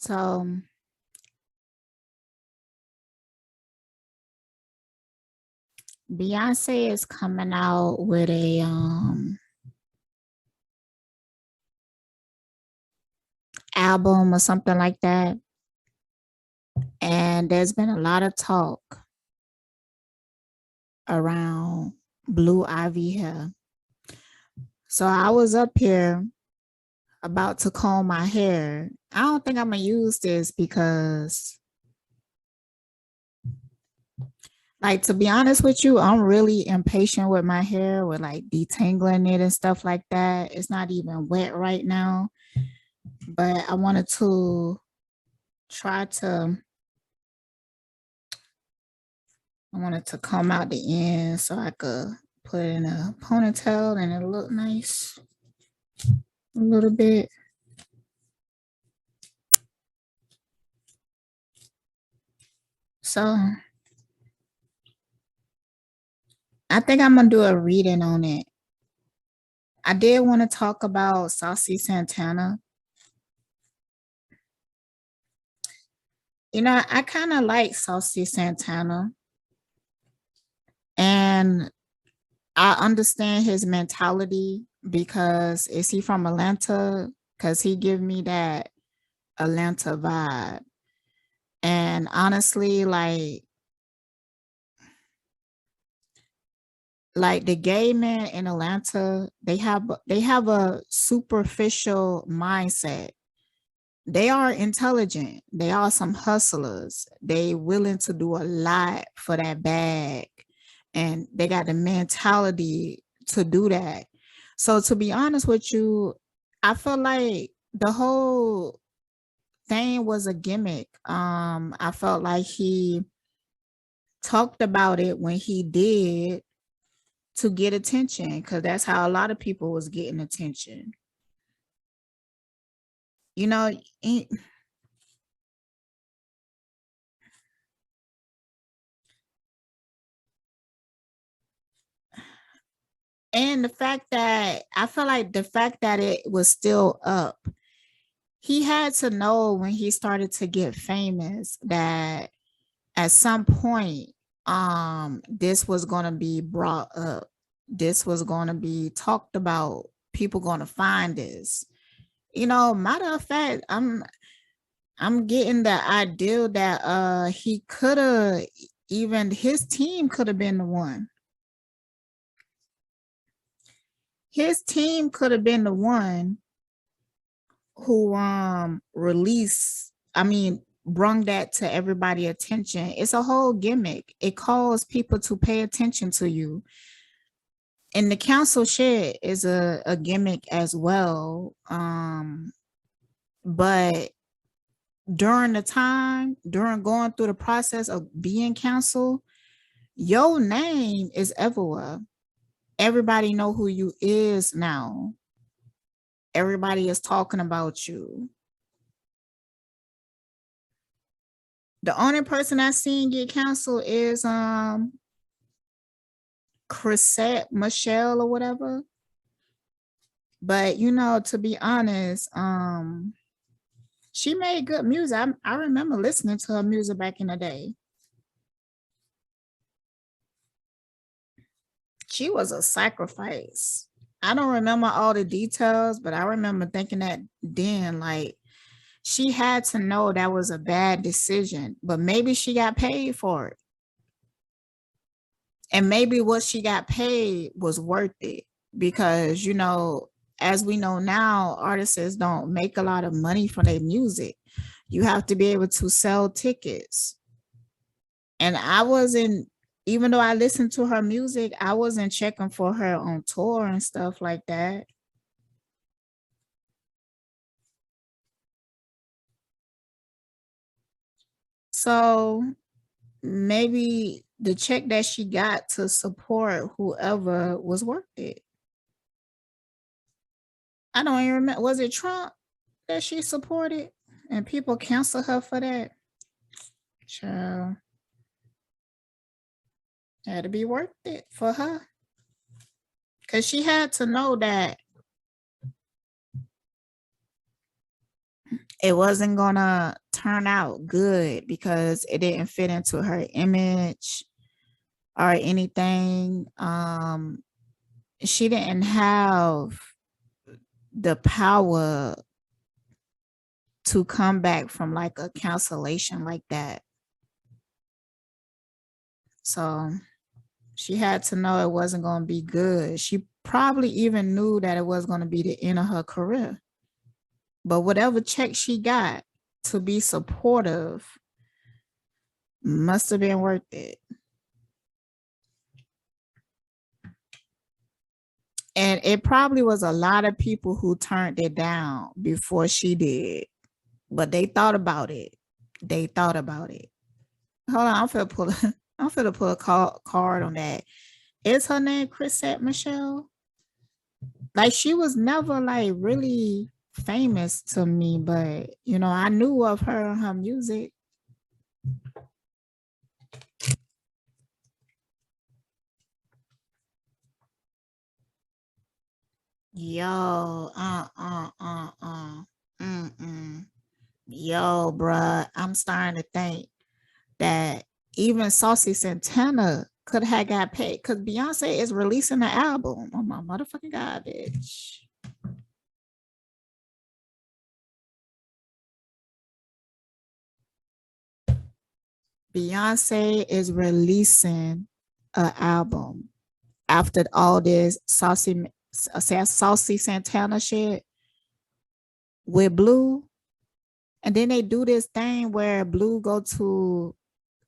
So Beyonce is coming out with a album or something like that. And there's been a lot of talk around Blue Ivy hair. So I was up here about to comb my hair. I don't think I'm gonna use this because, like, to be honest with you, I'm really impatient with my hair, with like detangling it and stuff like that. It's not even wet right now, but I wanted to try to, I wanted to comb out the end so I could put it in a ponytail and it'll look nice a little bit. So I think I'm gonna do a reading on it. I did want to talk about Saucy Santana. You know, I kind of like Saucy Santana, and I understand his mentality because is he from Atlanta? Because he give me that Atlanta vibe. And honestly, like the gay men in Atlanta, they have a superficial mindset. They are intelligent. They are some hustlers. They willing to do a lot for that bag. And they got the mentality to do that. So to be honest with you, I feel like the whole thing was a gimmick. I felt like he talked about it when he did to get attention, because that's how a lot of people was getting attention. You know, and the fact that I feel like the fact that it was still up, he had to know when he started to get famous that at some point this was going to be brought up, this was going to be talked about, people going to find this. You know, matter of fact, I'm getting the idea that he could have, even his team could have been the one. His team could have been the one who released, I mean, brung that to everybody attention. It's a whole gimmick. It calls people to pay attention to you. And the council shit is a gimmick as well. But during the time, during going through the process of being council, your name is everywhere. Everybody know who you is now. Everybody is talking about you. The only person I seen get canceled is Chrisette Michelle or whatever. But you know, to be honest, she made good music. I remember listening to her music back in the day. She was a sacrifice. I don't remember all the details, but I remember thinking that then, like, she had to know that was a bad decision, but maybe she got paid for it. And maybe what she got paid was worth it because, you know, as we know now, artists don't make a lot of money from their music. You have to be able to sell tickets. And I wasn't, even though I listened to her music, I wasn't checking for her on tour and stuff like that. So maybe the check that she got to support whoever was worth it. I don't even remember. Was it Trump that she supported? And people cancel her for that? Child. Had to be worth it for her. Because she had to know that it wasn't gonna turn out good because it didn't fit into her image or anything. She didn't have the power to come back from like a cancellation like that. So she had to know it wasn't going to be good. She probably even knew that it was going to be the end of her career. But whatever check she got to be supportive must have been worth it. And it probably was a lot of people who turned it down before she did. But they thought about it. They thought about it. Hold on, I'm finna pull a card on that. Is her name Chrisette Michelle? Like she was never like really famous to me, but you know, I knew of her and her music. Yo, Yo, bruh, I'm starting to think that even Saucy Santana could have got paid because Beyonce is releasing an album. Oh my motherfucking god, bitch. Beyonce is releasing an album after all this Saucy Santana shit with Blue. And then they do this thing where Blue go to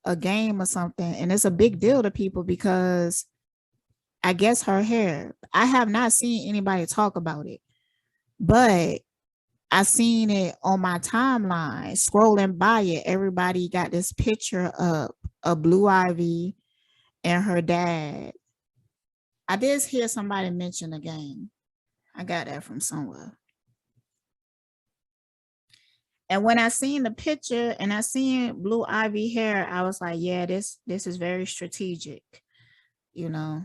a game or something. And it's a big deal to people because I guess her hair. I have not seen anybody talk about it, but I seen it on my timeline, scrolling by it. Everybody got this picture of Blue Ivy and her dad. I did hear somebody mention the game. I got that from somewhere. And when I seen the picture and I seen Blue Ivy hair, I was like, yeah, this is very strategic, you know.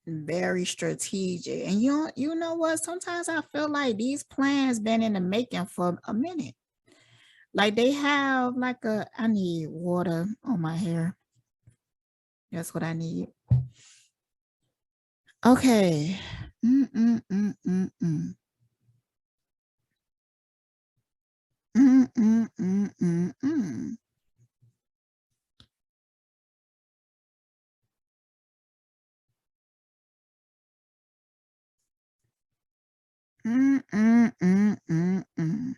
Very strategic. And you know what? Sometimes I feel like these plans been in the making for a minute. Like they have like I need water on my hair. That's what I need. Okay. Mm-mm-mm-mm-mm. Mm-mm-mm-mm-mm. Mm-mm-mm-mm-mm.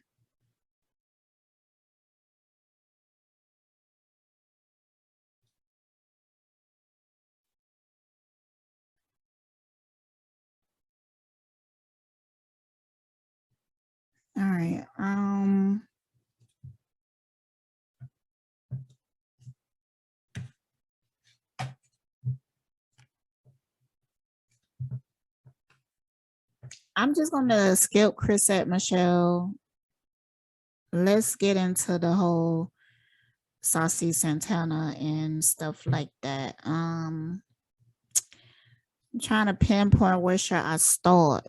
All right. I'm just gonna skip Chrisette Michelle. Let's get into the whole Saucy Santana and stuff like that. I'm trying to pinpoint where should I start.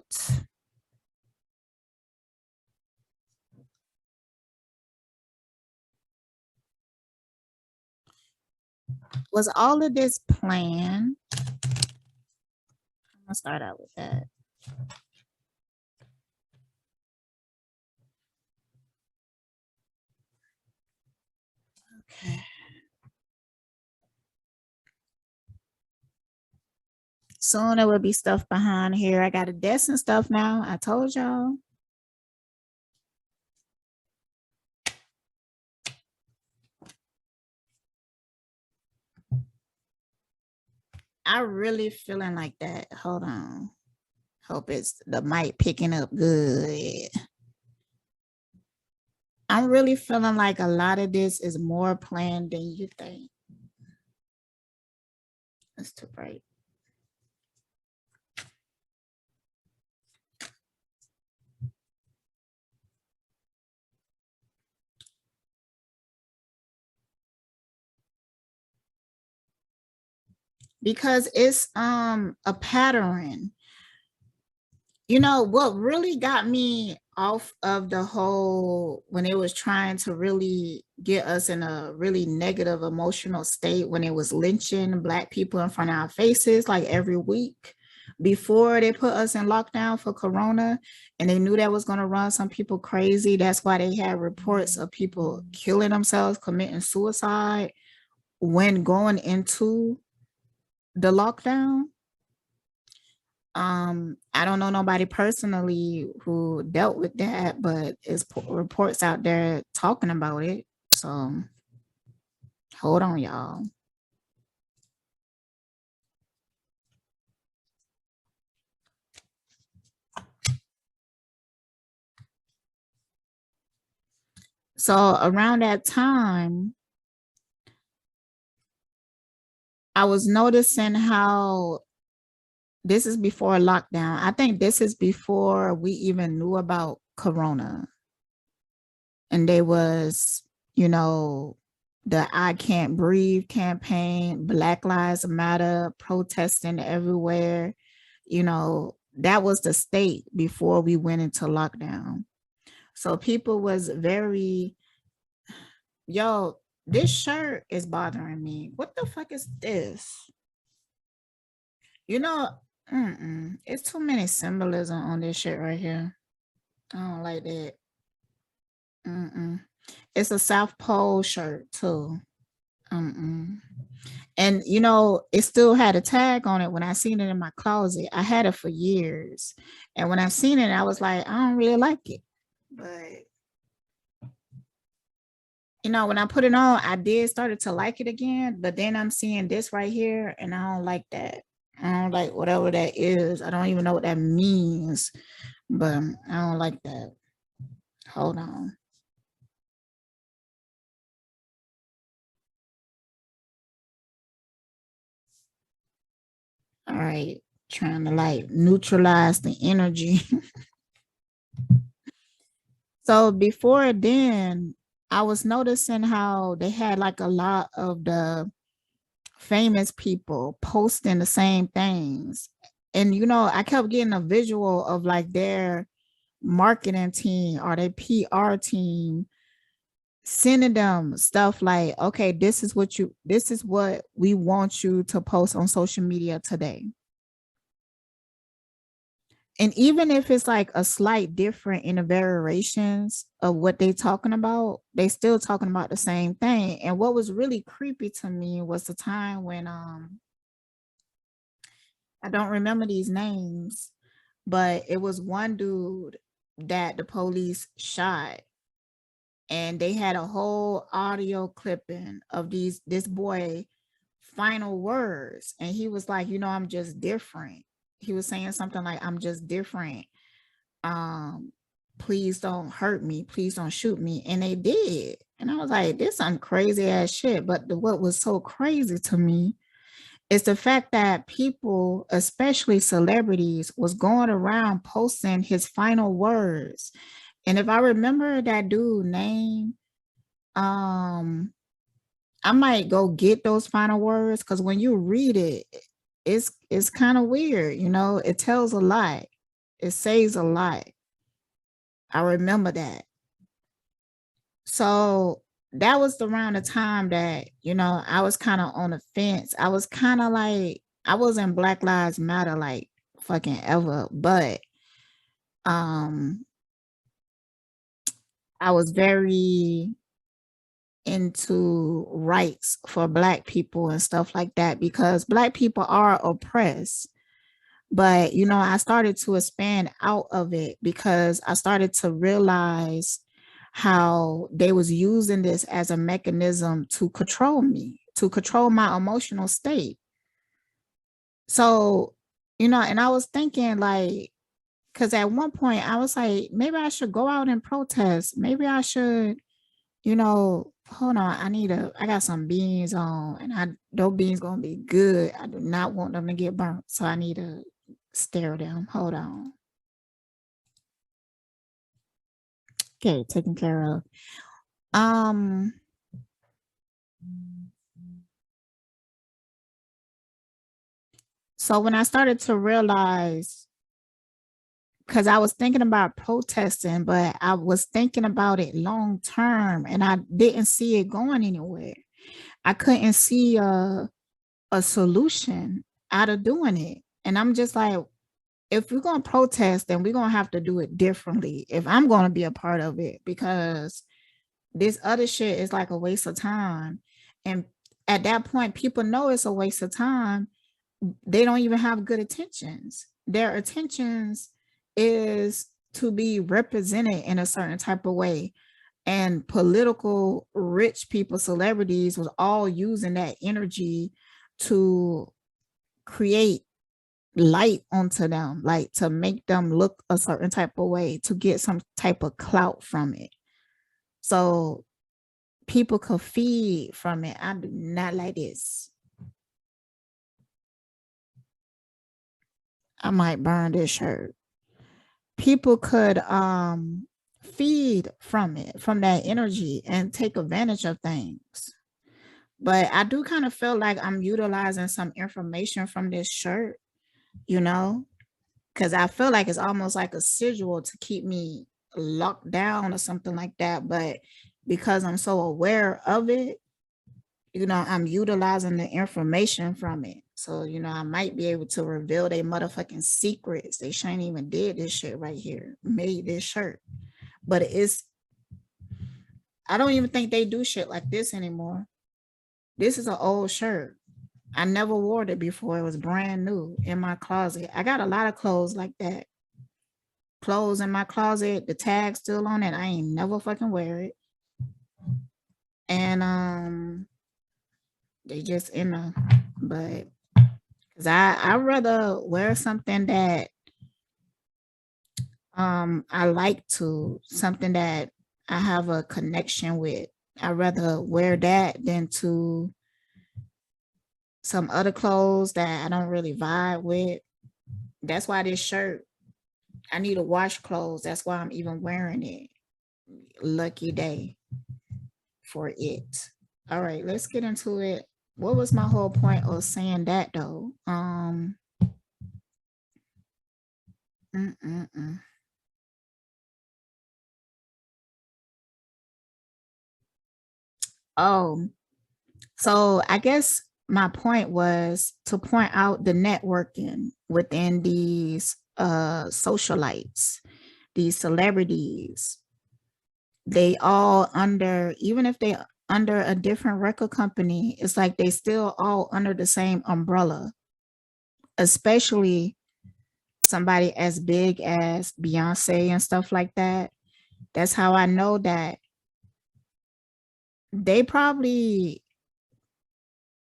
Was all of this planned? I'm gonna start out with that. Okay. Soon there will be stuff behind here. I got a desk and stuff now. I told y'all. I really feeling like that. Hold on. Hope it's the mic picking up good. I'm really feeling like a lot of this is more planned than you think. It's too bright. Because it's a pattern. You know what really got me off of the whole, when it was trying to really get us in a really negative emotional state, when it was lynching Black people in front of our faces like every week before they put us in lockdown for Corona, and they knew that was going to run some people crazy. That's why they had reports of people killing themselves, committing suicide when going into the lockdown. I don't know nobody personally who dealt with that, but it's reports out there talking about it. So hold on, y'all. So around that time, I was noticing how this is before lockdown. I think this is before we even knew about Corona. And there was, you know, the I Can't Breathe campaign, Black Lives Matter, protesting everywhere. You know, that was the state before we went into lockdown. So people was very, yo, this shirt is bothering me. What the fuck is this? You know, it's too many symbolism on this shit right here. I don't like that. It's a South Pole shirt too. And you know, it still had a tag on it when I seen it in my closet. I had it for years. And when I seen it, I was like, I don't really like it. But you know, when I put it on, I did started to like it again. But then I'm seeing this right here, and I don't like that. I don't like whatever that is. I don't even know what that means, but I don't like that. Hold on. All right. Trying to like neutralize the energy. So before then, I was noticing how they had like a lot of the famous people posting the same things. And you know, I kept getting a visual of like their marketing team or their PR team sending them stuff like, okay, this is what we want you to post on social media today. And even if it's like a slight different in the variations of what they talking about, they still talking about the same thing. And what was really creepy to me was the time when I don't remember these names, but it was one dude that the police shot, and they had a whole audio clipping of this boy final words, and he was like, you know, I'm just different. He was saying something like, I'm just different. Please don't hurt me, please don't shoot me. And they did. And I was like, this some crazy ass shit. But what was so crazy to me is the fact that people, especially celebrities, was going around posting his final words. And if I remember that dude's name, I might go get those final words, because when you read it, it's kind of weird, you know, it tells a lot. It says a lot. I remember that. So that was around the time that, you know, I was kind of on the fence. I was kind of like, I was in Black Lives Matter like fucking ever, but I was very into rights for Black people and stuff like that, because Black people are oppressed. But you know, I started to expand out of it because I started to realize how they was using this as a mechanism to control me, to control my emotional state. So, you know, and I was thinking like, Because at one point I was like, maybe I should go out and protest. Maybe I should, you know, hold on. I got some beans on, and those beans gonna be good. I do not want them to get burnt, so I need to stir them. Hold on. Okay, taken care of. So when I started to realize, because I was thinking about protesting, but I was thinking about it long term, and I didn't see it going anywhere. I couldn't see a solution out of doing it. And I'm just like, if we're going to protest, then we're going to have to do it differently if I'm going to be a part of it, because this other shit is like a waste of time. And at that point, people know it's a waste of time. They don't even have good intentions. Their intentions is to be represented in a certain type of way. And political rich people, celebrities, was all using that energy to create light onto them, like to make them look a certain type of way, to get some type of clout from it. So people could feed from it. I do not like this. I might burn this shirt. People could feed from it, from that energy, and take advantage of things. But I do kind of feel like I'm utilizing some information from this shirt, you know, because I feel like it's almost like a sigil to keep me locked down or something like that. But because I'm so aware of it, you know, I'm utilizing the information from it. So, you know, I might be able to reveal their motherfucking secrets. They shouldn't even did this shit right here, made this shirt. But I don't even think they do shit like this anymore. This is an old shirt. I never wore it before. It was brand new in my closet. I got a lot of clothes like that. Clothes in my closet, the tag still on it. I ain't never fucking wear it. And they just in a, but because I rather wear something that I like to, something that I have a connection with. I rather wear that than to some other clothes that I don't really vibe with. That's why this shirt, I need to wash clothes. That's why I'm even wearing it. Lucky day for it. All right, let's get into it. What was my whole point of saying that though? Oh, so I guess my point was to point out the networking within these socialites, these celebrities. They all under, even if they under a different record company, it's like they still all under the same umbrella, especially somebody as big as Beyonce and stuff like that. That's how I know that they probably,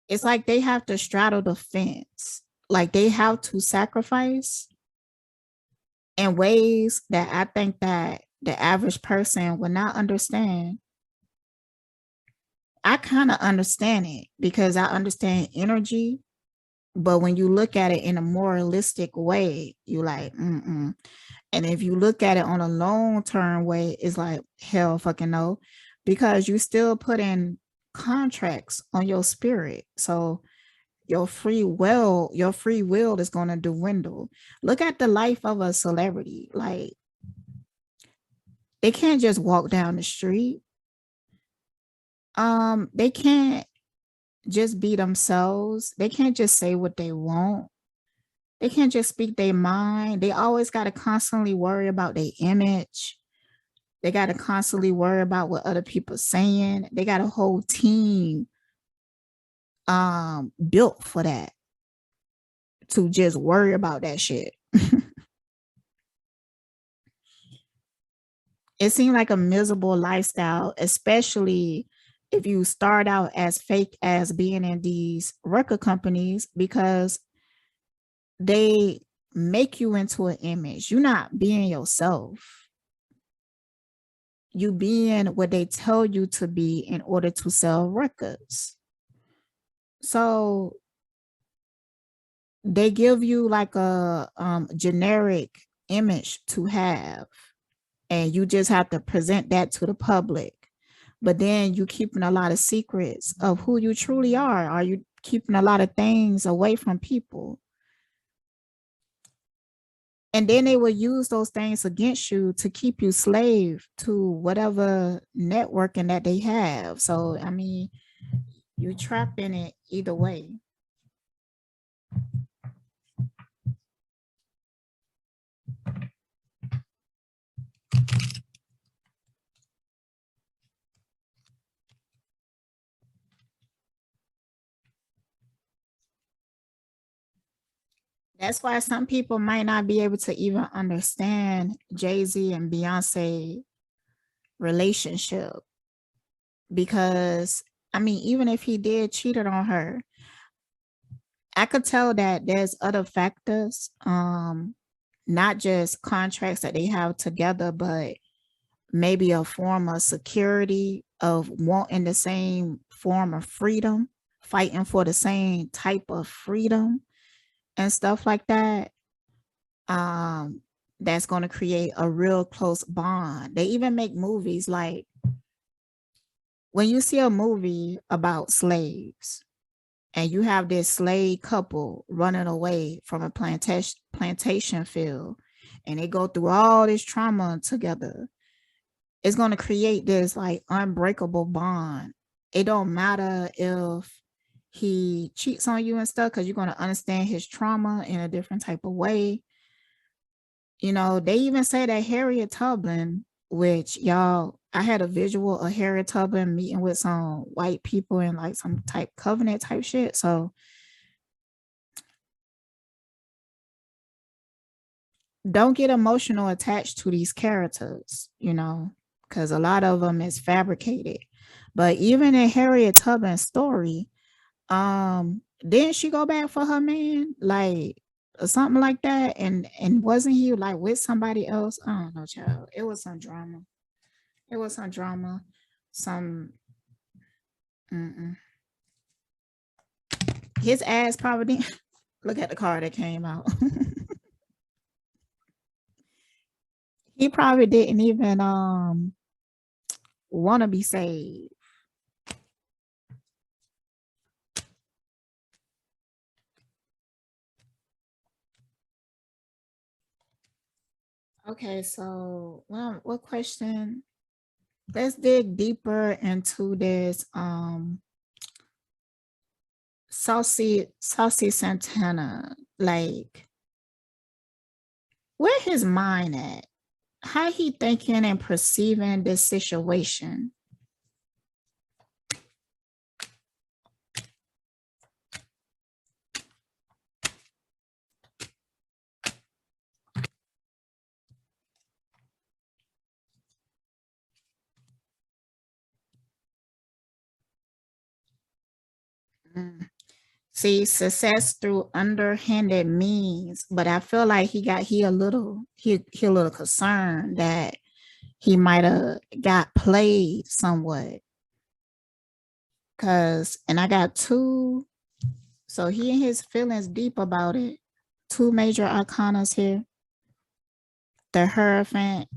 it's like they have to straddle the fence. Like they have to sacrifice in ways that I think that the average person would not understand. I kind of understand it because I understand energy, but when you look at it in a moralistic way, you like, mm-mm. And if you look at it on a long-term way, it's like, hell fucking no, because you still put in contracts on your spirit. So your free will is going to dwindle. Look at the life of a celebrity. Like, they can't just walk down the street. They can't just be themselves. They can't just say what they want. They can't just speak their mind. They always got to constantly worry about their image. They got to constantly worry about what other people are saying. They got a whole team built for that, to just worry about that shit. It seemed like a miserable lifestyle, especially if you start out as fake as being in these record companies, because they make you into an image. You're not being yourself. You being what they tell you to be in order to sell records. So they give you like a generic image to have, and you just have to present that to the public. But then you keeping a lot of secrets of who you truly are. Are you keeping a lot of things away from people? And then they will use those things against you to keep you slave to whatever networking that they have. So, I mean, you trap in it either way. That's why some people might not be able to even understand Jay-Z and Beyonce relationship, because I mean, even if he did cheated on her, I could tell that there's other factors, not just contracts that they have together, but maybe a form of security, of wanting the same form of freedom, fighting for the same type of freedom and stuff like that. That's going to create a real close bond. They even make movies like, when you see a movie about slaves and you have this slave couple running away from a plantation field, and they go through all this trauma together, it's going to create this like unbreakable bond. It don't matter if he cheats on you and stuff, because you're going to understand his trauma in a different type of way. You know, they even say that Harriet Tubman, which y'all, I had a visual of Harriet Tubman meeting with some white people in like some type covenant type shit. So don't get emotional attached to these characters, you know, because a lot of them is fabricated. But even in Harriet Tubman's story, didn't she go back for her man, like, or something like that? And wasn't he like with somebody else? I don't know, child. It was some drama. It was some drama. Some mm-mm. His ass probably didn't look at the card that came out. He probably didn't even want to be saved. Okay, so what question? Let's dig deeper into this Saucy Santana. Like, where his mind at? How he thinking and perceiving this situation? Mm. See, success through underhanded means, but I feel like he a little concerned that he might have got played somewhat. Cause and I got two, so he and his feelings deep about it. Two major arcanas here. The Hierophant.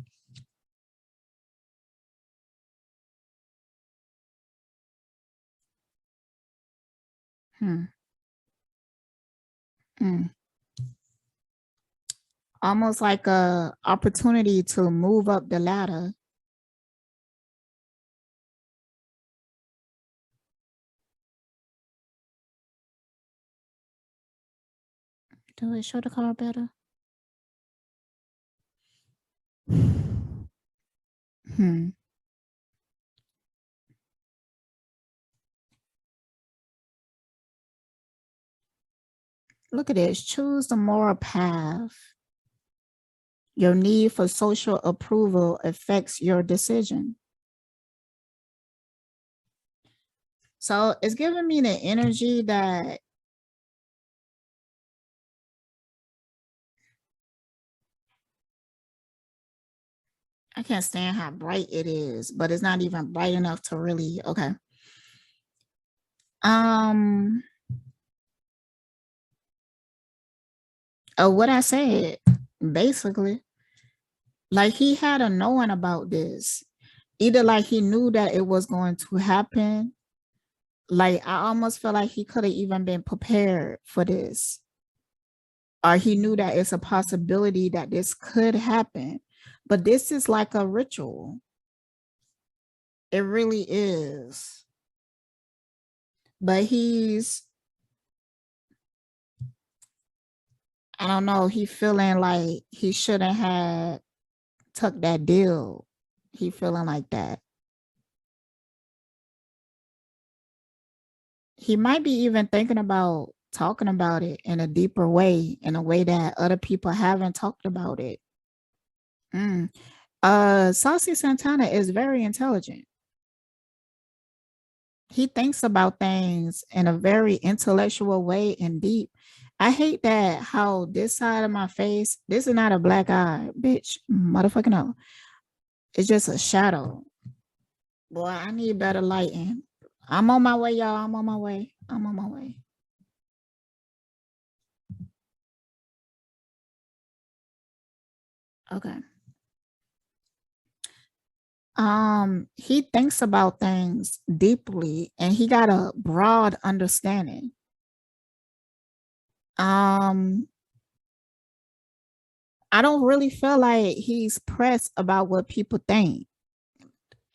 Hmm. Hmm. Almost like a opportunity to move up the ladder. Do it show the card better? Hmm. Look at this. Choose the moral path. Your need for social approval affects your decision. So it's giving me the energy that I can't stand how bright it is, but it's not even bright enough to really, okay. What I said, basically, like he had a knowing about this. Either like he knew that it was going to happen. Like I almost feel like he could have even been prepared for this. Or he knew that it's a possibility that this could happen. But this is like a ritual. It really is. But I don't know, he feeling like he shouldn't have took that deal. He feeling like that. He might be even thinking about talking about it in a deeper way, in a way that other people haven't talked about it. Saucy Santana is very intelligent. He thinks about things in a very intellectual way and deep. I hate that how this side of my face, this is not a black eye, bitch. Motherfucking no. It's just a shadow. Boy, I need better lighting. I'm on my way, y'all. I'm on my way. I'm on my way. Okay. He thinks about things deeply and he got a broad understanding. I don't really feel like he's pressed about what people think.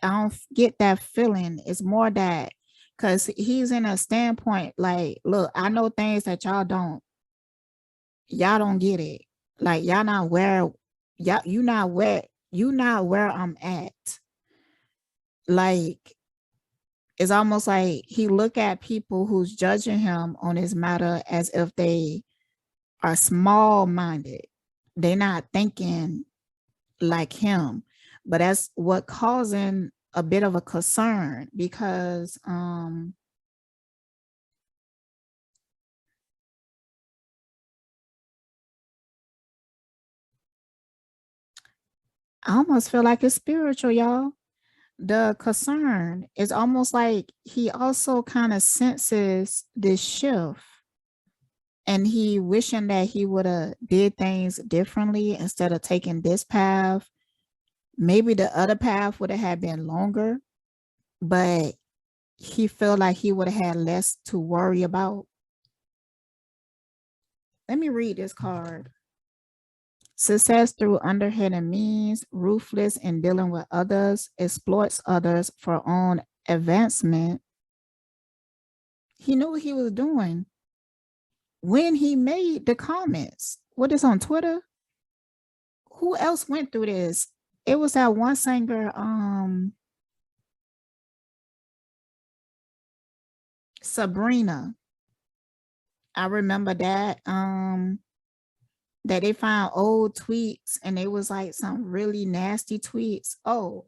I don't get that feeling. It's more that because he's in a standpoint like, look, I know things that y'all don't. Y'all don't get it. Like y'all not where you not where I'm at. Like it's almost like he look at people who's judging him on his matter as if they are small minded. They're not thinking like him. But that's what causing a bit of a concern because I almost feel like it's spiritual, y'all. The concern is almost like he also kind of senses this shift and he wishing that he would have did things differently instead of taking this path. Maybe the other path would have had been longer, but he felt like he would have had less to worry about. Let me read this card. Success through underhanded means, ruthless in dealing with others, exploits others for own advancement. He knew what he was doing when he made the comments. What is on Twitter? Who else went through this? It was that one singer, Sabrina. I remember that. That they found old tweets and they was like some really nasty tweets. Oh,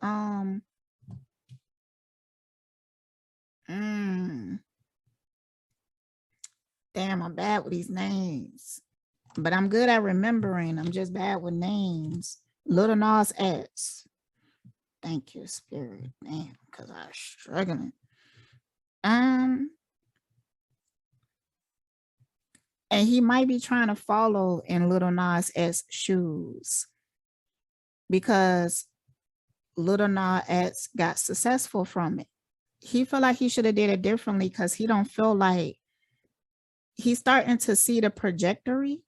damn, I'm bad with these names, but I'm good at remembering. I'm just bad with names. Little Nas X. Thank you, Spirit. Damn, because I was struggling. And he might be trying to follow in Little Nas X's shoes because Little Nas X got successful from it. He felt like he should have did it differently because he don't feel like he's starting to see the trajectory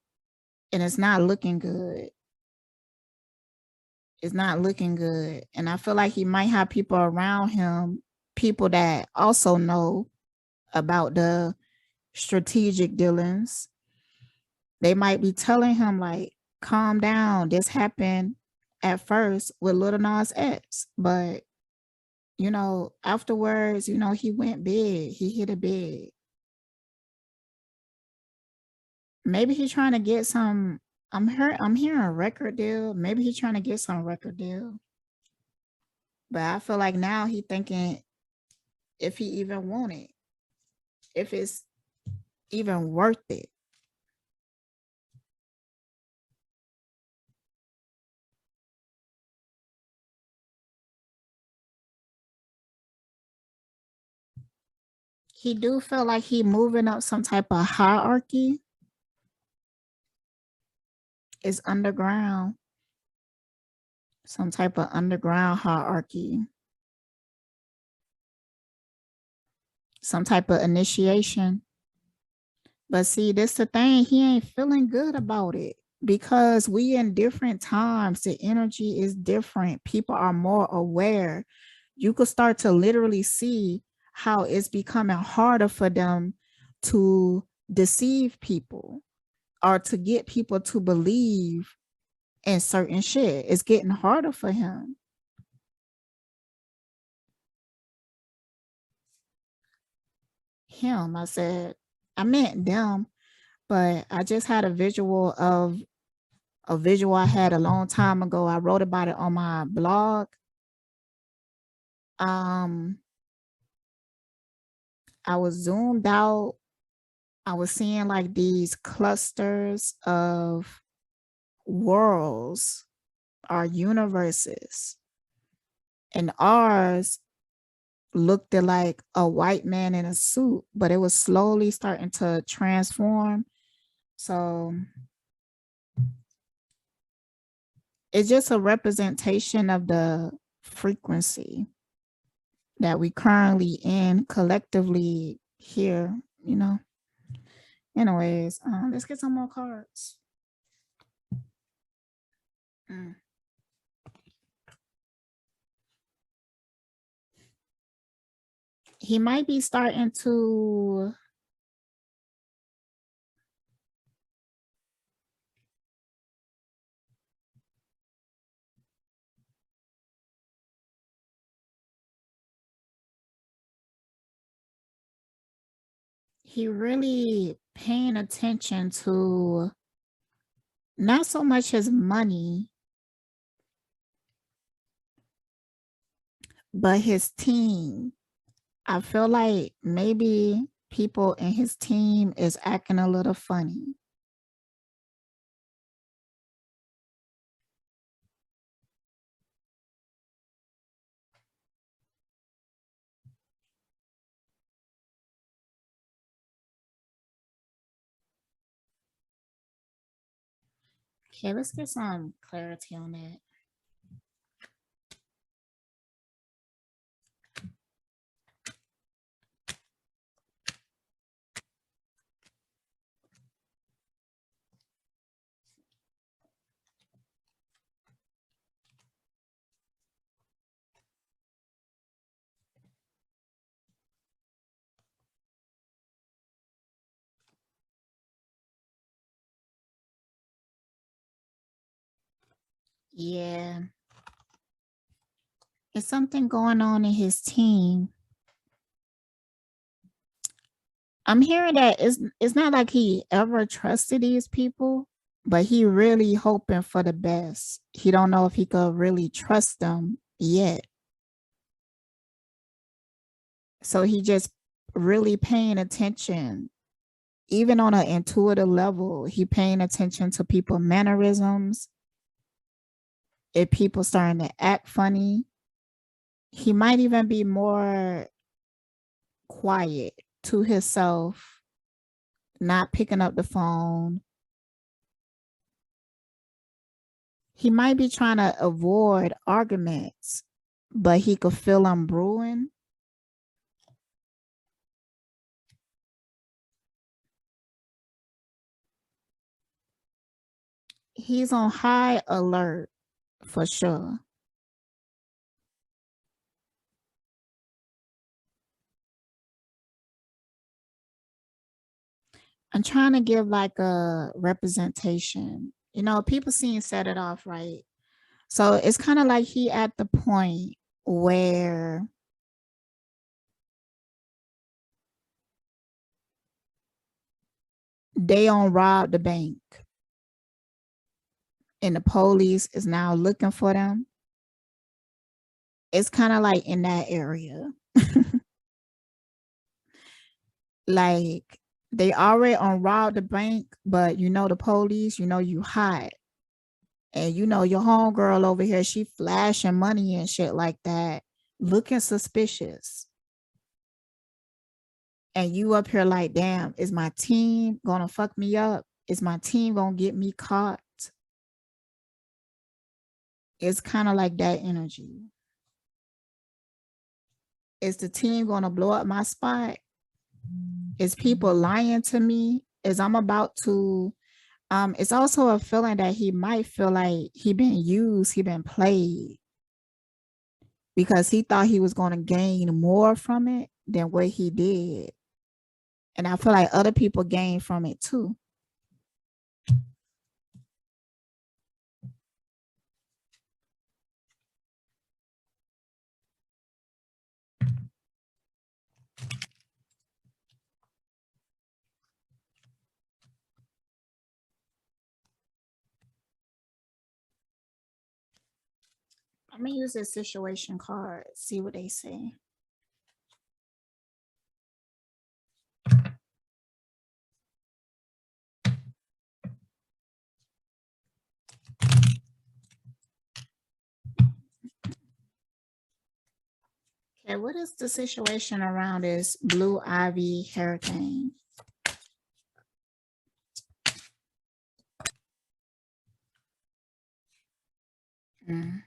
and it's not looking good. It's not looking good. And I feel like he might have people around him, people that also know about the strategic dealings. They might be telling him like, calm down. This happened at first with Little Nas X, but you know, afterwards, you know, he went big. He hit it big. Maybe he's trying to get some. I'm hearing a record deal. Maybe he's trying to get some record deal. But I feel like now he thinking if he even want it, if it's even worth it. He do feel like he moving up some type of hierarchy. It's underground. Some type of underground hierarchy. Some type of initiation. But see, this the thing. He ain't feeling good about it because we in different times. The energy is different. People are more aware. You could start to literally see how it's becoming harder for them to deceive people or to get people to believe in certain shit. It's getting harder for him. I said, I meant them, but I just had a visual of a visual I had a long time ago. I wrote about it on my blog. I was zoomed out. I was seeing like these clusters of worlds or universes, and ours looked like a white man in a suit, but it was slowly starting to transform. So it's just a representation of the frequency that we currently in collectively here, you know. Anyways, let's get some more cards. He might be starting to he really paying attention to not so much his money, but his team. I feel like maybe people in his team is acting a little funny. Okay, let's get some clarity on that. Yeah. It's something going on in his team. I'm hearing that it's not like he ever trusted these people, but he really hoping for the best. He don't know if he could really trust them yet. So he just really paying attention. Even on an intuitive level, he paying attention to people mannerisms. If people starting to act funny, he might even be more quiet to himself, not picking up the phone. He might be trying to avoid arguments, but he could feel them brewing. He's on high alert for sure. I'm trying to give like a representation. You know, people seeing set it off right. So it's kind of like he at the point where they on rob the bank and the police is now looking for them. It's kind of like in that area. Like they already on rob the bank, but you know the police, you know you hot. And you know your homegirl over here, she flashing money and shit like that, looking suspicious. And you up here like, damn, is my team gonna fuck me up? Is my team gonna get me caught? It's kind of like that energy. Is the team gonna blow up my spot? Is people lying to me? Is I'm about to it's also a feeling that he might feel like he been used, he been played, because he thought he was going to gain more from it than what he did. And I feel like other people gain from it too. I'm gonna use this situation card, see what they say. Okay, what is the situation around this blue ivy hurricane? Mm.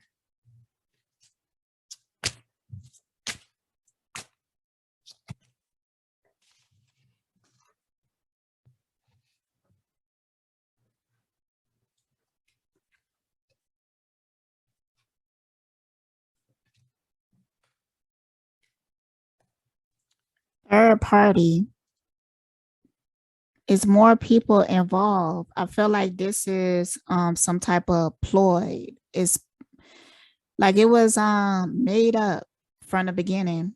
Third party. Is more people involved. I feel like this is some type of ploy. It's like it was made up from the beginning.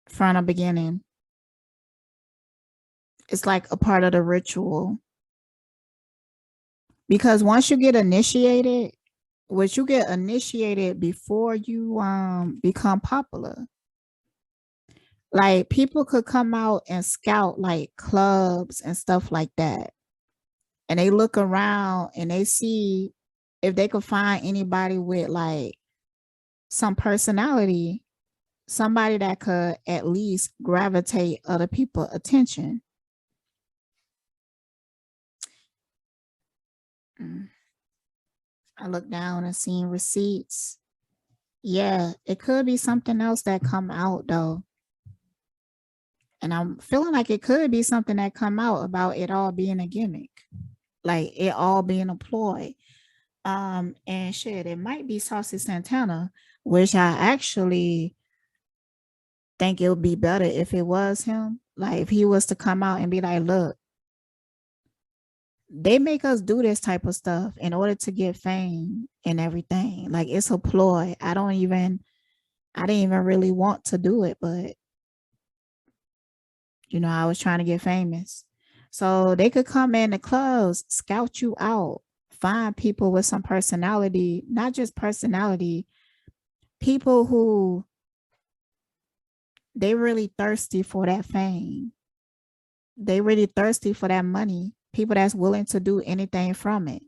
From the beginning. It's like a part of the ritual. Because once you get initiated, once you get initiated before you become popular, like people could come out and scout like clubs and stuff like that. And they look around and they see if they could find anybody with like some personality, somebody that could at least gravitate other people's attention. I look down and seen receipts. Yeah, it could be something else that come out though. And I'm feeling like it could be something that come out about it all being a gimmick, like it all being a ploy. And shit, it might be Saucy Santana, which I actually think it would be better if it was him. Like if he was to come out and be like, look, they make us do this type of stuff in order to get fame and everything. Like it's a ploy. I didn't even really want to do it, but you know, I was trying to get famous. So they could come in the clubs, scout you out, find people with some personality, not just personality, people who they really thirsty for that fame. They really thirsty for that money. People that's willing to do anything from it,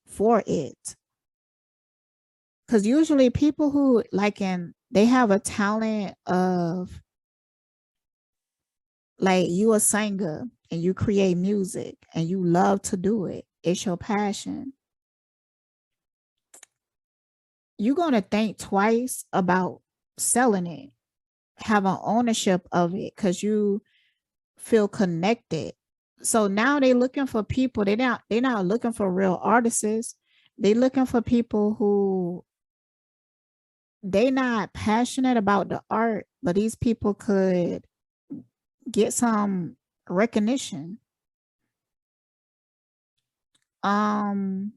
for it. Because usually people who they have a talent of like you a singer and you create music and you love to do it. It's your passion. You're going to think twice about selling it, having ownership of it because you feel connected. So now they're looking for people. They're not looking for real artists. They're looking for people who they're not passionate about the art, but these people could get some recognition. And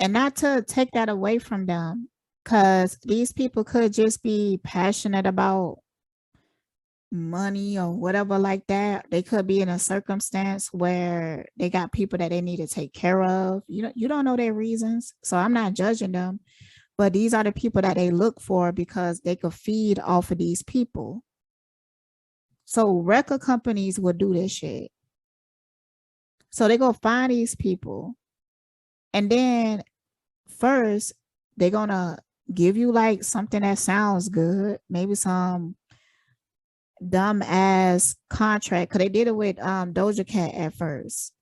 not to take that away from them, because these people could just be passionate about money or whatever like that. They could be in a circumstance where they got people that they need to take care of. You don't know their reasons, so I'm not judging them, but these are the people that they look for because they could feed off of these people. So record companies will do this shit. So they go find these people, and then first they're gonna give you like something that sounds good, maybe some dumb ass contract, because they did it with Doja Cat at first.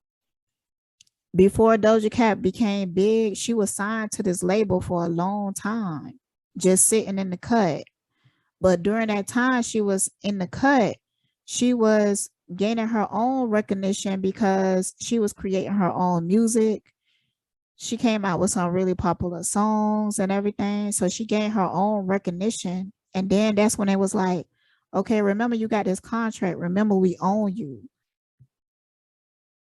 Before Doja Cat became big, she was signed to this label for a long time, just sitting in the cut. But during that time she was in the cut, she was gaining her own recognition because she was creating her own music. She came out with some really popular songs and everything. So she gained her own recognition. And then that's when it was like, okay, remember you got this contract. Remember we own you.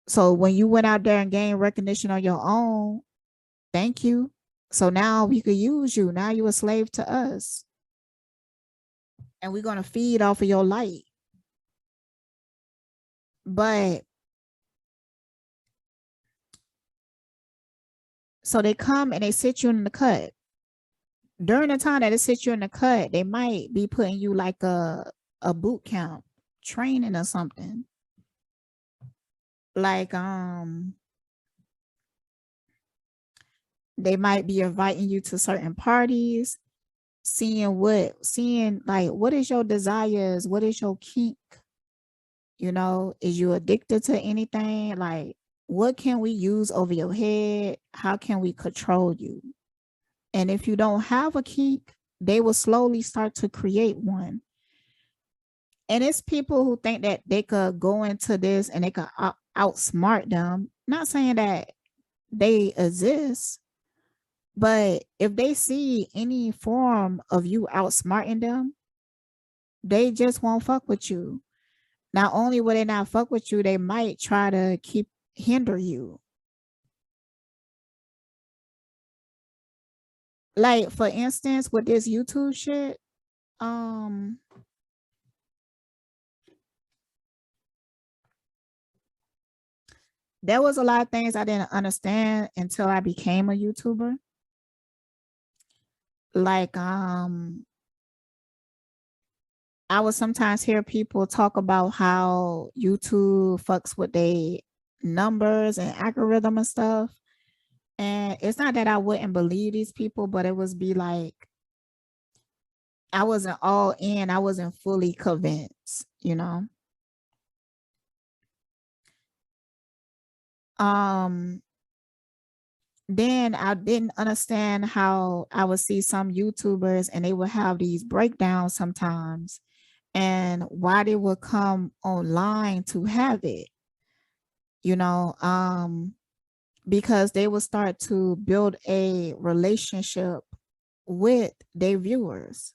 So when you went out there and gained recognition on your own, thank you. So now we could use you. Now you're a slave to us. And we're going to feed off of your light. But so they come and they sit you in the cut. During the time that they sit you in the cut, they might be putting you like a boot camp training or something. Like they might be inviting you to certain parties, seeing like what is your desires, what is your kink? You know, is you addicted to anything? Like, what can we use over your head? How can we control you? And if you don't have a kink, they will slowly start to create one. And it's people who think that they could go into this and they could outsmart them. Not saying that they exist, but if they see any form of you outsmarting them, they just won't fuck with you. Not only will they not fuck with you, they might try to hinder you. Like, for instance, with this YouTube shit, there was a lot of things I didn't understand until I became a YouTuber. Like, I would sometimes hear people talk about how YouTube fucks with their numbers and algorithm and stuff. And it's not that I wouldn't believe these people, but it was be like, I wasn't all in. I wasn't fully convinced, you know? Then I didn't understand how I would see some YouTubers and they would have these breakdowns sometimes and why they would come online to have it, you know, because they would start to build a relationship with their viewers,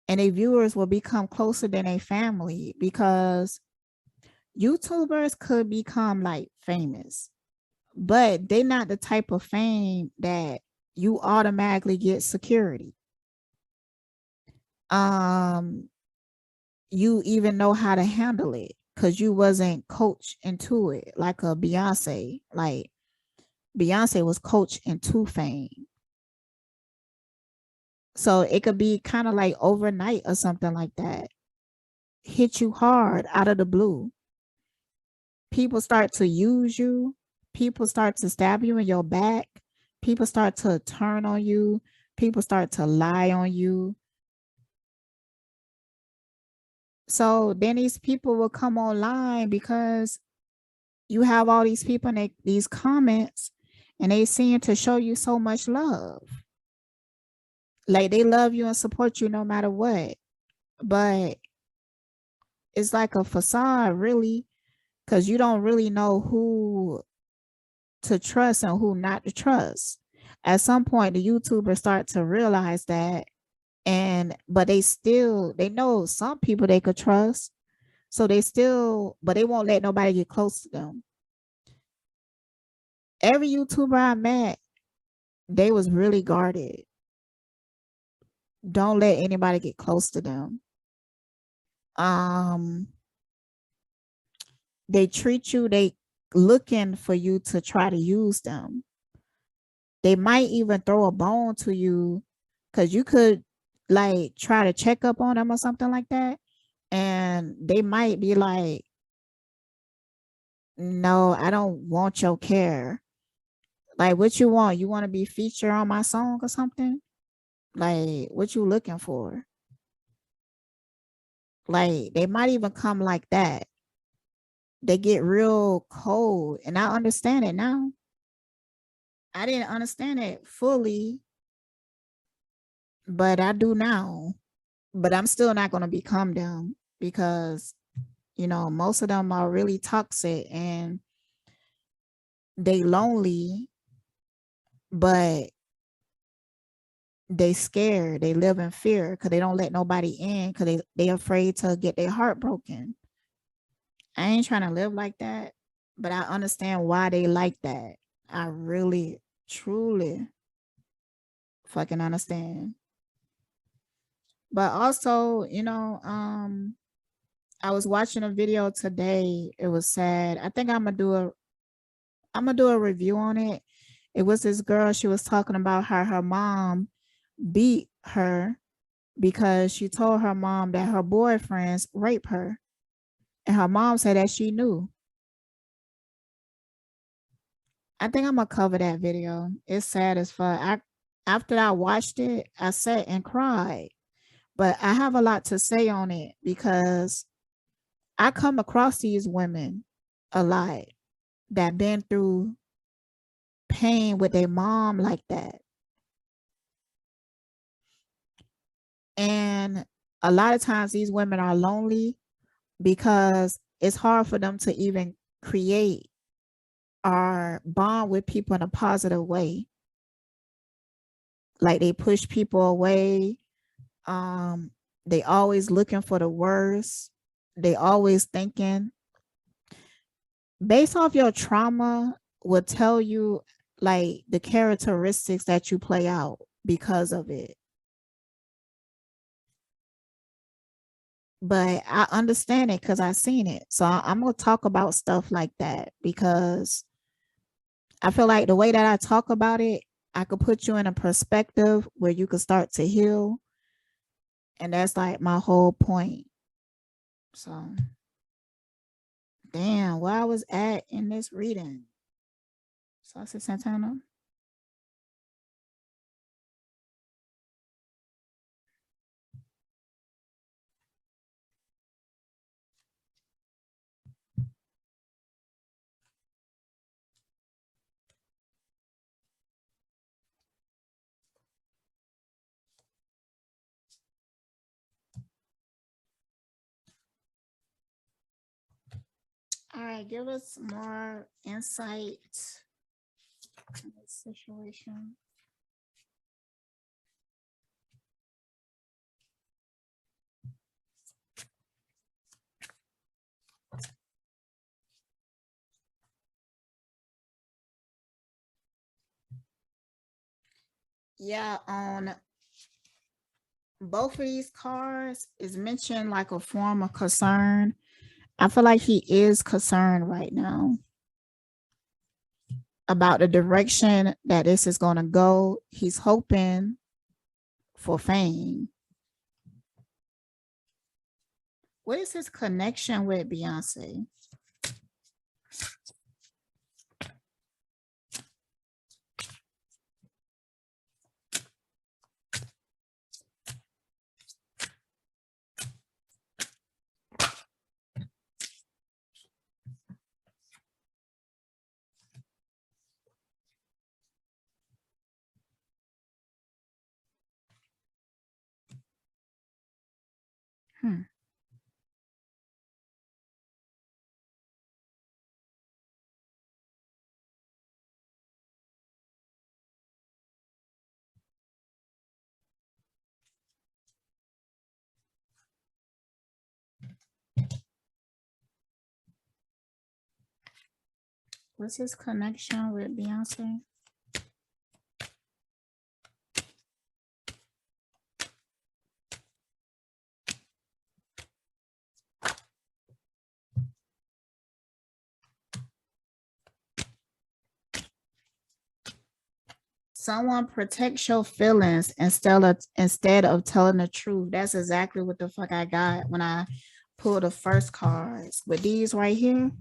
and their viewers will become closer than a family, because YouTubers could become like famous, but they're not the type of fame that you automatically get security. You even know how to handle it because you wasn't coached into it like a Beyonce. Like, Beyonce was coached into fame. So it could be kind of like overnight or something like that. Hit you hard out of the blue. People start to use you. People start to stab you in your back. People start to turn on you. People start to lie on you. So then these people will come online because you have all these people in these comments and they seem to show you so much love. Like, they love you and support you no matter what. But it's like a facade, really, because you don't really know who to trust and who not to trust. At some point, the YouTubers start to realize that, but they know some people they could trust. So but they won't let nobody get close to them. Every YouTuber I met, they was really guarded. Don't let anybody get close to them. They treat you, they looking for you to try to use them. They might even throw a bone to you because you could like try to check up on them or something like that. And they might be like, no, I don't want your care. Like, what you want? You want to be featured on my song or something? Like, what you looking for? Like, they might even come like that. They get real cold, and I understand it now. I didn't understand it fully, but I do now. But I'm still not going to become them because, you know, most of them are really toxic and they lonely, but they scared. They live in fear because they don't let nobody in because they afraid to get their heart broken. I ain't trying to live like that, but I understand why they like that. I really, truly fucking understand. But also, you know, I was watching a video today. It was sad. I think I'm gonna do a review on it. It was this girl, she was talking about how her mom beat her because she told her mom that her boyfriends raped her. And her mom said that she knew. I think I'm gonna cover that video. It's sad as fuck. After I watched it, I sat and cried. But I have a lot to say on it because I come across these women a lot that been through pain with their mom like that. And a lot of times these women are lonely because it's hard for them to even create or bond with people in a positive way. Like they push people away. They always looking for the worst. They always thinking based off your trauma will tell you like the characteristics that you play out because of it. But I understand it because I've seen it. So I'm going to talk about stuff like that because I feel like the way that I talk about it, I could put you in a perspective where you could start to heal. And that's like my whole point. So, damn, where I was at in this reading. Saucy Santana. All right, give us more insight in this situation. Yeah, on both of these cards is mentioned like a form of concern. I feel like he is concerned right now about the direction that this is going to go. He's hoping for fame. What is his connection with Beyonce? What's his connection with Beyonce? Someone protects your feelings instead of telling the truth. That's exactly what the fuck I got when I pulled the first cards. With these right here,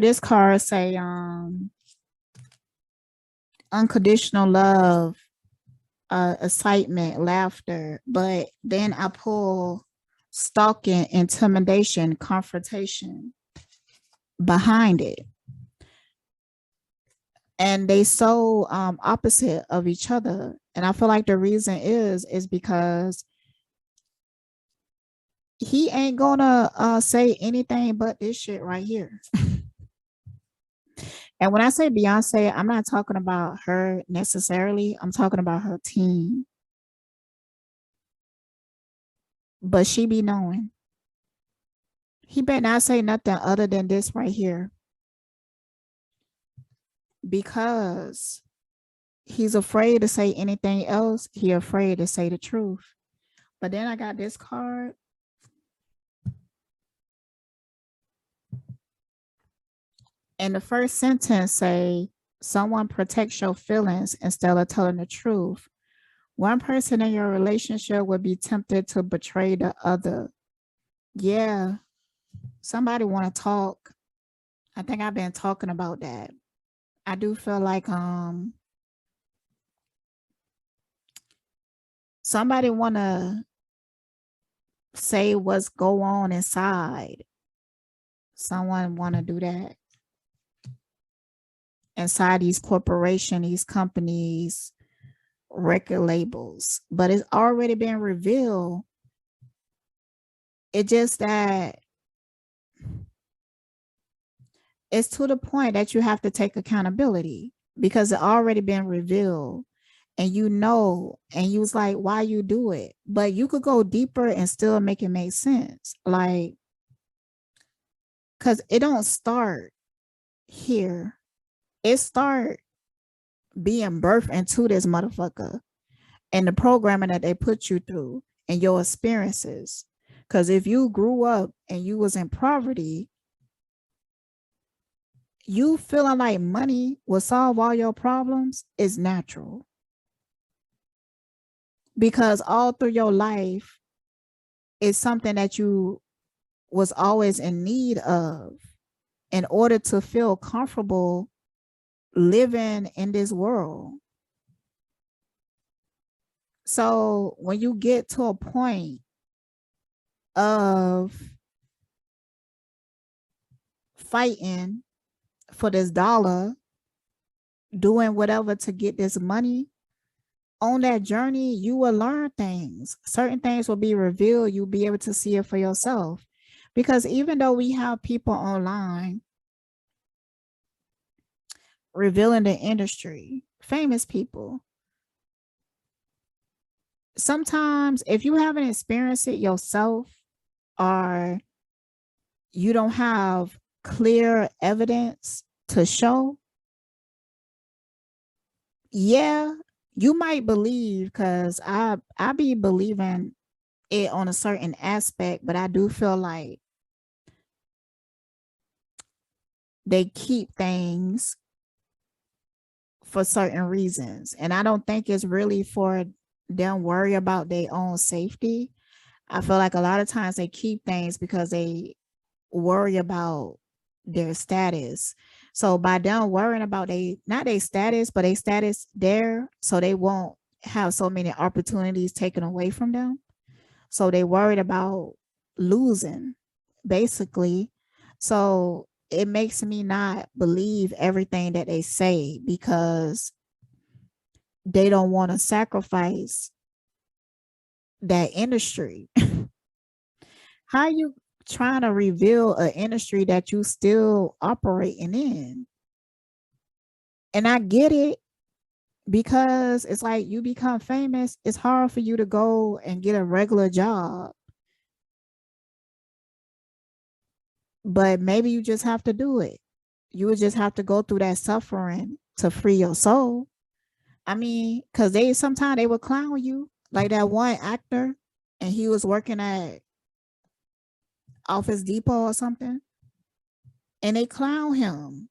this card say unconditional love, excitement, laughter. But then I pull stalking, intimidation, confrontation behind it. And they so opposite of each other. And I feel like the reason is because he ain't gonna say anything but this shit right here. And when I say Beyonce, I'm not talking about her necessarily. I'm talking about her team. But she be knowing. He better not say nothing other than this right here. Because he's afraid to say anything else. He afraid to say the truth. But then I got this card. And the first sentence say, someone protects your feelings instead of telling the truth. One person in your relationship would be tempted to betray the other. Yeah, somebody want to talk. I think I've been talking about that. I do feel like somebody want to say what's go on inside. Someone want to do that inside these corporations, these companies, record labels, but it's already been revealed. It's just that it's to the point that you have to take accountability because it already been revealed. And you know, and you was like, why you do it? But you could go deeper and still make it make sense. Like, because it don't start here. It start being birthed into this motherfucker and the programming that they put you through and your experiences. Because if you grew up and you was in poverty, you feeling like money will solve all your problems is natural. Because all through your life is something that you was always in need of in order to feel comfortable living in this world. So when you get to a point of fighting for this dollar, doing whatever to get this money, on that journey, you will learn things. Certain things will be revealed. You'll be able to see it for yourself. Because even though we have people online revealing the industry, famous people, sometimes if you haven't experienced it yourself or you don't have clear evidence to show, yeah, you might believe, because I be believing it on a certain aspect, but I do feel like they keep things for certain reasons. And I don't think it's really for them worry about their own safety. I feel like a lot of times they keep things because they worry about their status. So by them worrying about not their status, but their status there, so they won't have so many opportunities taken away from them. So they worried about losing, basically. So it makes me not believe everything that they say because they don't want to sacrifice that industry. How you trying to reveal an industry that you still operating in? And I get it, because it's like you become famous, it's hard for you to go and get a regular job. But maybe you just have to do it. You would just have to go through that suffering to free your soul. I mean, because sometimes they would clown you, like that one actor, and he was working at Office Depot or something, and they clown him.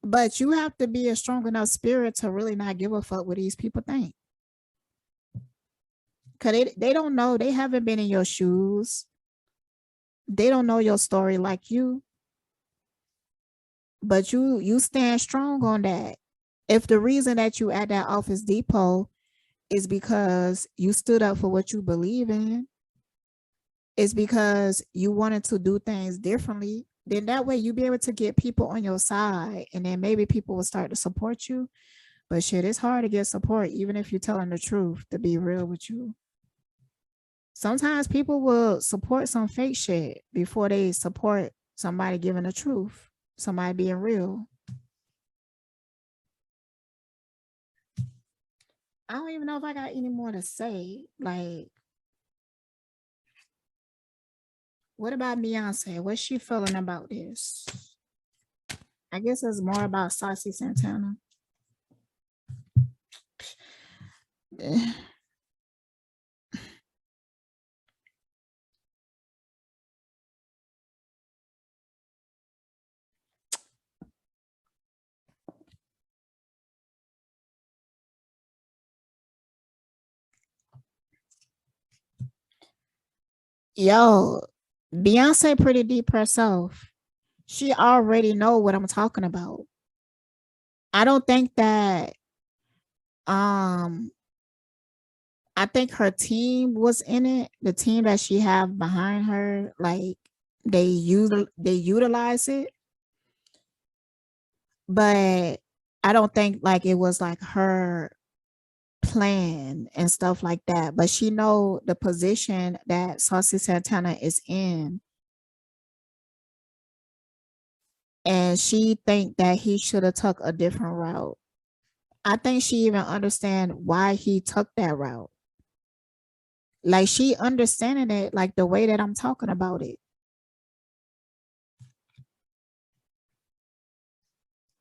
But you have to be a strong enough spirit to really not give a fuck what these people think. Because they don't know. They haven't been in your shoes. They don't know your story like you. But you stand strong on that. If the reason that you at that Office Depot is because you stood up for what you believe in, is because you wanted to do things differently, then that way you be able to get people on your side, and then maybe people will start to support you. But shit, it's hard to get support, even if you're telling the truth, to be real with you. Sometimes people will support some fake shit before they support somebody giving the truth, somebody being real. I don't even know if I got any more to say. Like, what about Beyonce? What's she feeling about this? I guess it's more about Saucy Santana. Yo, Beyonce pretty deep herself. She already know what I'm talking about. I don't think that um I think her team was in it. The team that she have behind her, like they utilize it, but I don't think like it was like her plan and stuff like that. But she know the position that Saucy Santana is in, and she think that he should have took a different route. I think she even understand why he took that route. Like she understanding it like the way that I'm talking about it.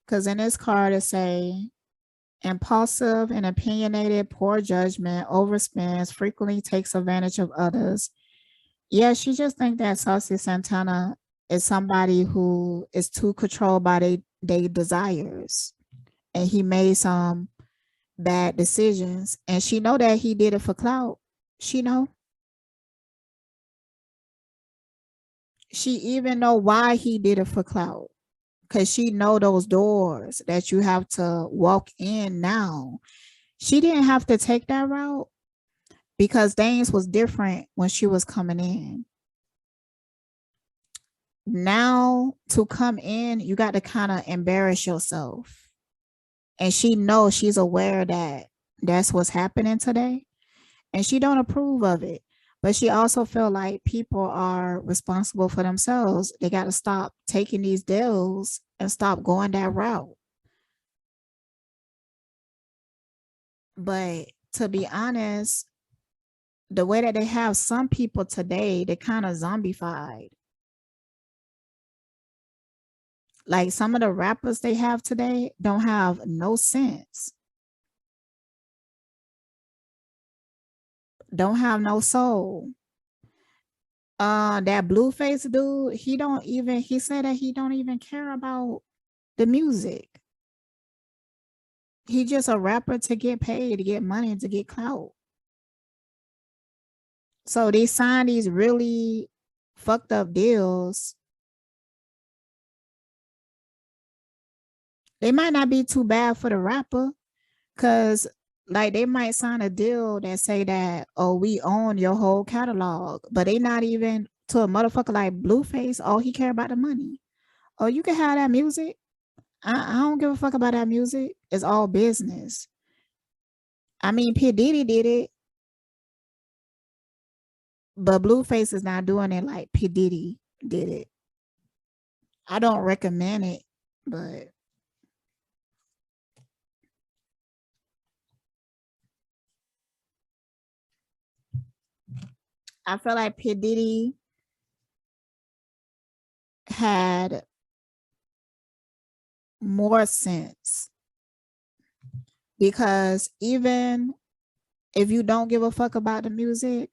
Because in this card it say impulsive and opinionated, poor judgment, overspends, frequently takes advantage of others. Yeah, she just think that Saucy Santana is somebody who is too controlled by their desires, and he made some bad decisions, and she know that he did it for clout. She know. She even know why he did it for clout, because she know those doors that you have to walk in now. She didn't have to take that route because things was different when she was coming in. Now to come in, you got to kind of embarrass yourself. And she knows, she's aware that that's what's happening today, and she don't approve of it. But she also feel like people are responsible for themselves. They got to stop taking these deals and stop going that route. But to be honest, the way that they have some people today, they kind of zombified. Like some of the rappers they have today don't have no sense, don't have no soul. That Blueface dude, he said that he don't even care about the music. He just a rapper to get paid, to get money, to get clout. So they sign these really fucked up deals. They might not be too bad for the rapper, because like they might sign a deal that say that, oh, we own your whole catalog, but they not even to a motherfucker like Blueface. Oh, he care about the money. Oh, you can have that music. I don't give a fuck about that music. It's all business. I mean, P. Diddy did it, but Blueface is not doing it like P. Diddy did it. I don't recommend it, but I feel like P. Diddy had more sense, because even if you don't give a fuck about the music,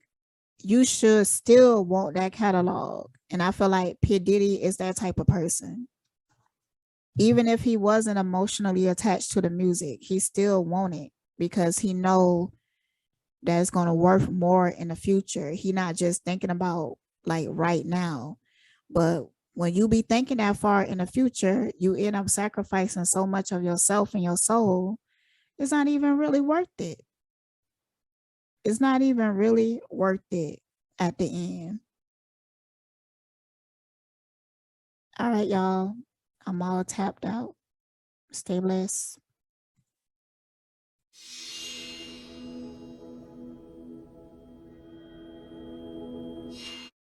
you should still want that catalog. And I feel like P. Diddy is that type of person. Even if he wasn't emotionally attached to the music, he still want it because he know that it's going to worth more in the future. He not just thinking about like right now, but when you be thinking that far in the future, you end up sacrificing so much of yourself and your soul. It's not even really worth it. It's not even really worth it at the end. All right, y'all. I'm all tapped out. Stay blessed.